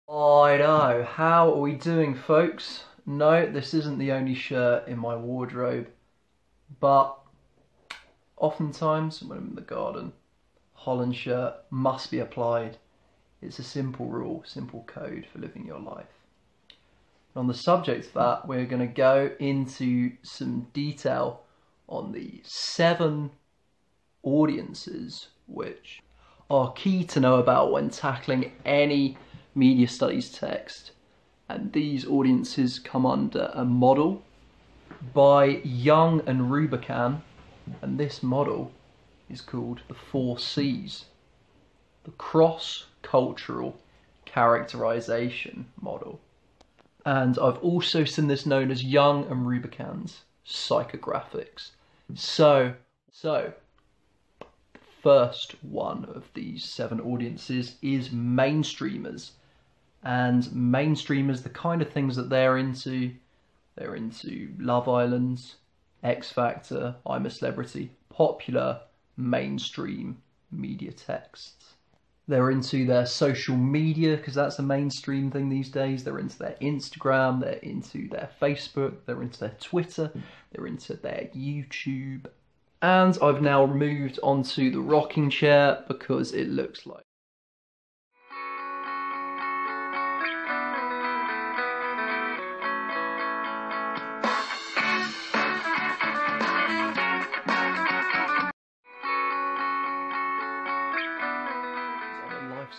I know. How are we doing, folks? No, this isn't the only shirt in my wardrobe, but oftentimes when I'm in the garden, Holland shirt must be applied. It's a simple rule, simple code for living your life. And on the subject of that, we're going to go into some detail on the 7 audiences which are key to know about when tackling any media studies text. And these audiences come under a model by Yung and Rubican, and this model is called the 4 C's, the cross-cultural characterization model. And I've also seen this known as Yung and Rubican's psychographics. So the first one of these 7 audiences is mainstreamers. And mainstreamers, the kind of things that they're into Love Islands, X Factor, I'm a Celebrity, popular mainstream media texts. They're into their social media, because that's a mainstream thing these days. They're into their Instagram, they're into their Facebook, they're into their Twitter, they're into their YouTube. And I've now moved onto the rocking chair because it looks like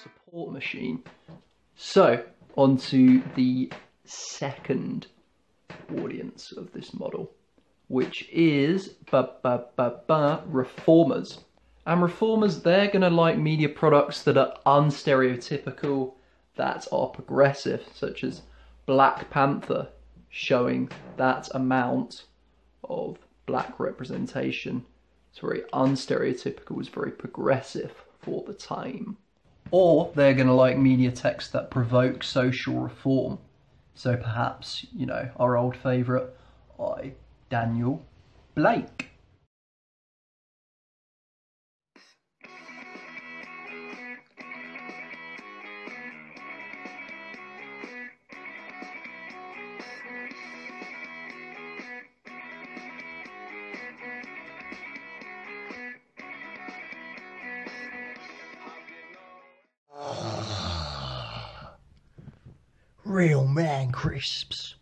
support machine. So, onto the second audience of this model, which is reformers. And reformers, they're going to like media products that are unstereotypical, that are progressive, such as Black Panther, showing that amount of black representation. It's very unstereotypical, it's very progressive for the time. Or they're going to like media text that provoke social reform. So perhaps, our old favourite, Daniel Blake. Real man crisps.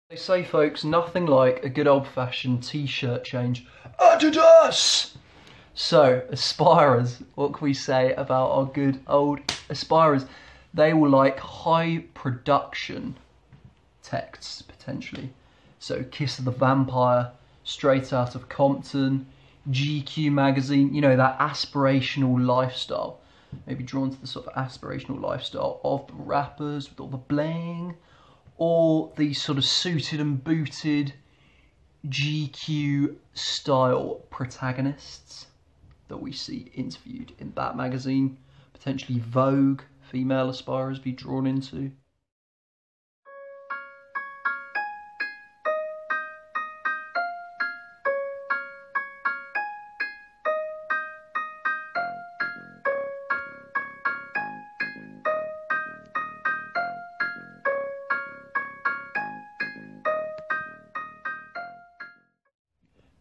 They say, folks, nothing like a good old-fashioned t-shirt change. Adidas! So, aspirers, what can we say about our good old aspirers? They will like high production texts, potentially. So, Kiss of the Vampire, Straight Out of Compton, GQ magazine, that aspirational lifestyle. Maybe drawn to the sort of aspirational lifestyle of the rappers with all the bling, or the sort of suited and booted GQ style protagonists that we see interviewed in that magazine. Potentially Vogue, female aspirers be drawn into.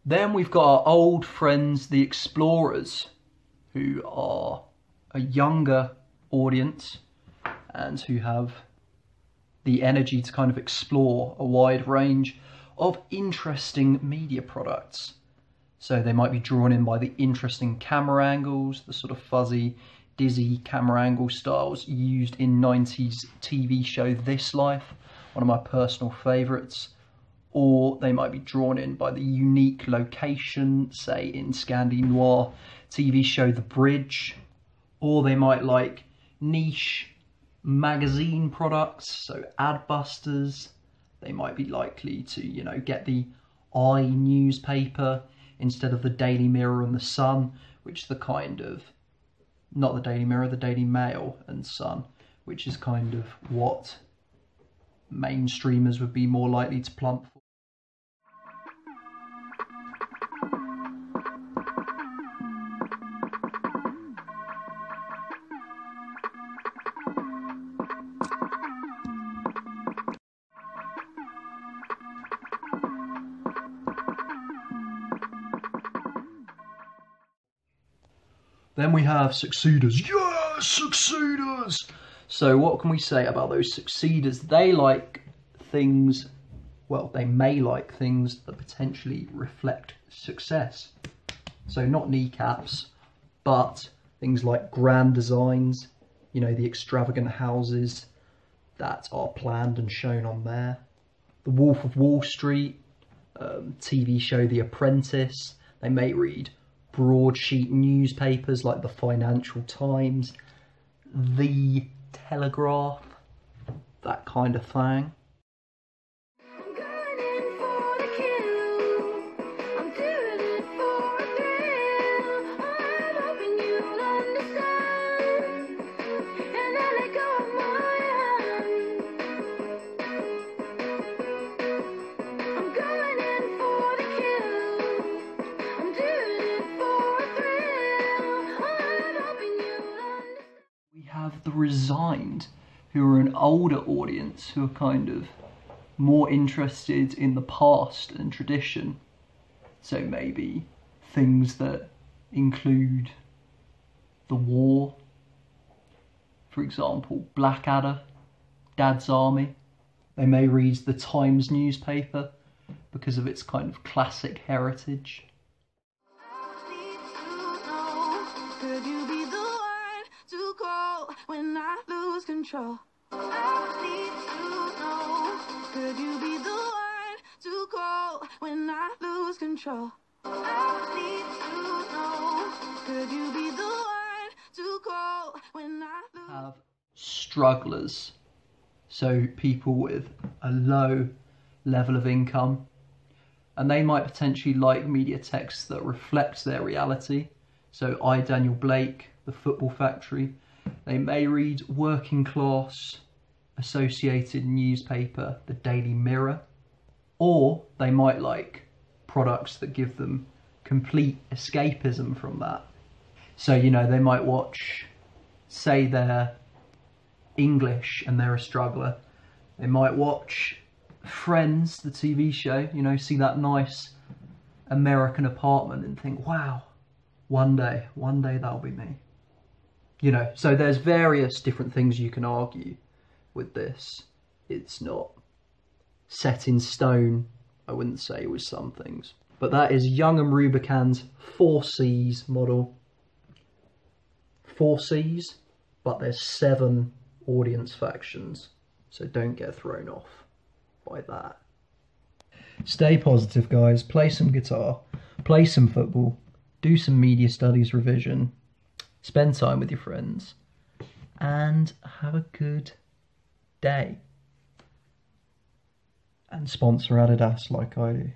Then we've got our old friends, the explorers, who are a younger audience and who have the energy to kind of explore a wide range of interesting media products. So they might be drawn in by the interesting camera angles, the sort of fuzzy, dizzy camera angle styles used in 90s TV show This Life, one of my personal favourites. Or they might be drawn in by the unique location, say in Scandi Noir TV show The Bridge. Or they might like niche magazine products, so Adbusters. They might be likely to, get the I newspaper instead of the Daily Mirror and the Sun, which is the kind of, not the Daily Mirror, the Daily Mail and Sun, which is kind of what mainstreamers would be more likely to plump for. Then we have succeeders. Yes, succeeders! So what can we say about those succeeders? They like things, well, they may like things that potentially reflect success. So not kneecaps, but things like grand designs, you know, the extravagant houses that are planned and shown on there. The Wolf of Wall Street, TV show The Apprentice. They may read broadsheet newspapers like the Financial Times, The Telegraph, that kind of thing. The Resigned, who are an older audience who are kind of more interested in the past and tradition. So maybe things that include the war, for example, Blackadder, Dad's Army. They may read the Times newspaper because of its kind of classic heritage. Could you be the one to call when I lose control? I need to know. Could you be the one to call when I lose control? I need to know. Could you be the one to call when I lose? Have strugglers, so people with a low level of income, and they might potentially like media text that reflects their reality. So I, Daniel Blake, The Football Factory. They may read working class associated newspaper, The Daily Mirror, or they might like products that give them complete escapism from that. So, you know, they might watch, say they're English and they're a struggler, they might watch Friends, the TV show, you know, see that nice American apartment and think, wow, one day that'll be me. You know, so there's various different things you can argue with this. It's not set in stone, I wouldn't say, with some things. But that is Yung and Rubican's 4Cs model. 4Cs, but there's 7 audience factions, so don't get thrown off by that. Stay positive, guys. Play some guitar, play some football, do some media studies revision, spend time with your friends, and have a good day. And sponsor Adidas like I do.